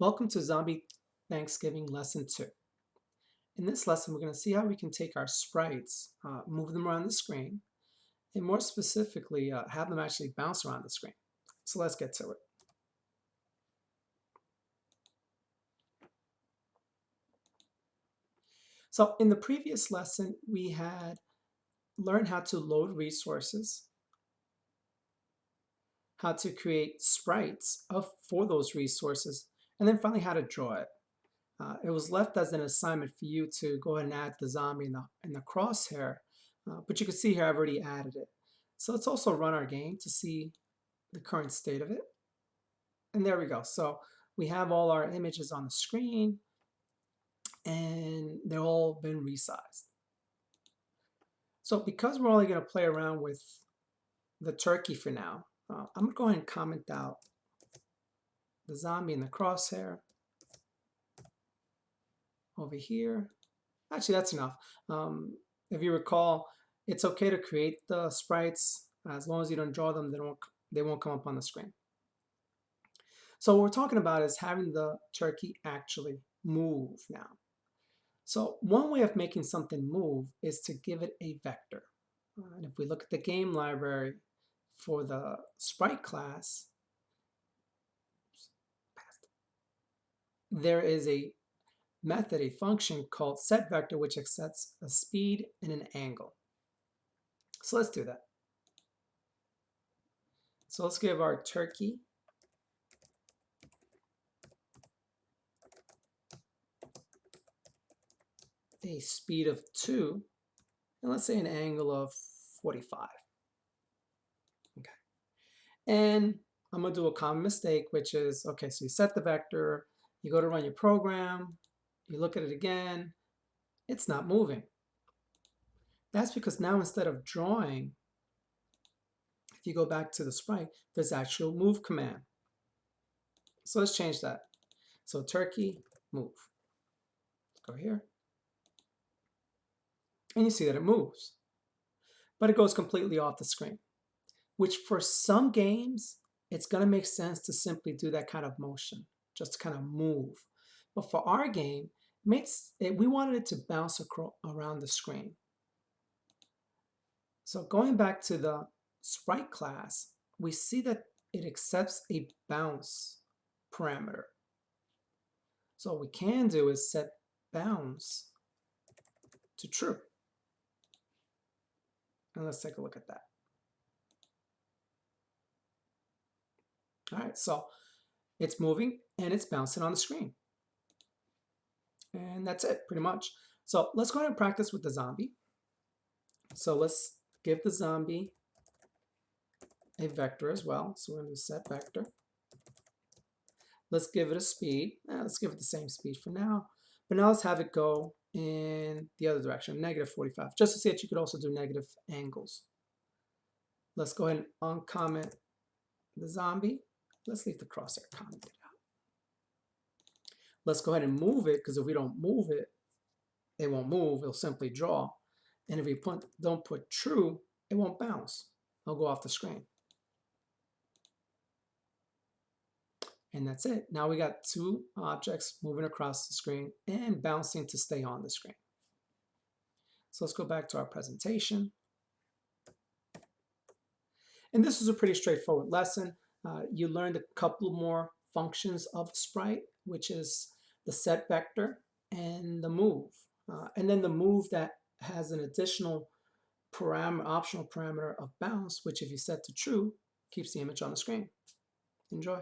Welcome to Zombie Thanksgiving Lesson 2. In this lesson, we're going to see how we can take our sprites, move them around the screen, and more specifically, have them actually bounce around the screen. So let's get to it. So in the previous lesson, we had learned how to load resources, how to create sprites for those resources, and then finally how to draw it. It was left as an assignment for you to go ahead and add the zombie in the crosshair, but you can see here I've already added it. So let's also run our game to see the current state of it. And there we go. So we have all our images on the screen and they've all been resized. So because we're only going to play around with the turkey for now, I'm going to go ahead and comment out the zombie in the crosshair over here. Actually, that's enough. If you recall, it's okay to create the sprites as long as you don't draw them. They won't come up on the screen. So what we're talking about is having the turkey actually move now. So one way of making something move is to give it a vector. And if we look at the game library for the sprite class, there is a method, a function called setVector, which accepts a speed and an angle. So let's do that. So let's give our turkey a speed of 2, and let's say an angle of 45. Okay. And I'm going to do a common mistake, which is, okay, so you set the vector, you go to run your program, you look at it again, it's not moving. That's because now instead of drawing, if you go back to the sprite, there's actual move command. So let's change that. So turkey, move. Let's go here. And you see that it moves. But it goes completely off the screen, which for some games, it's going to make sense to simply do that kind of motion, just to kind of move. But for our game, we wanted it to bounce around the screen. So going back to the sprite class, we see that it accepts a bounce parameter. So what we can do is set bounce to true. And let's take a look at that. All right, so it's moving and it's bouncing on the screen. And that's it, pretty much. So let's go ahead and practice with the zombie. So let's give the zombie a vector as well. So we're going to set vector. Let's give it a speed. Let's give it the same speed for now. But now let's have it go in the other direction, -45, just to see that you could also do negative angles. Let's go ahead and uncomment the zombie. Let's leave the crosshair commented out. Let's go ahead and move it, because if we don't move it, it won't move. It'll simply draw. And if we don't put true, it won't bounce. It'll go off the screen. And that's it. Now we got two objects moving across the screen and bouncing to stay on the screen. So let's go back to our presentation. And this was a pretty straightforward lesson. You learned a couple more functions of sprite, which is the set vector and the move. And then the move that has an additional optional parameter of bounce, which if you set to true, keeps the image on the screen. Enjoy.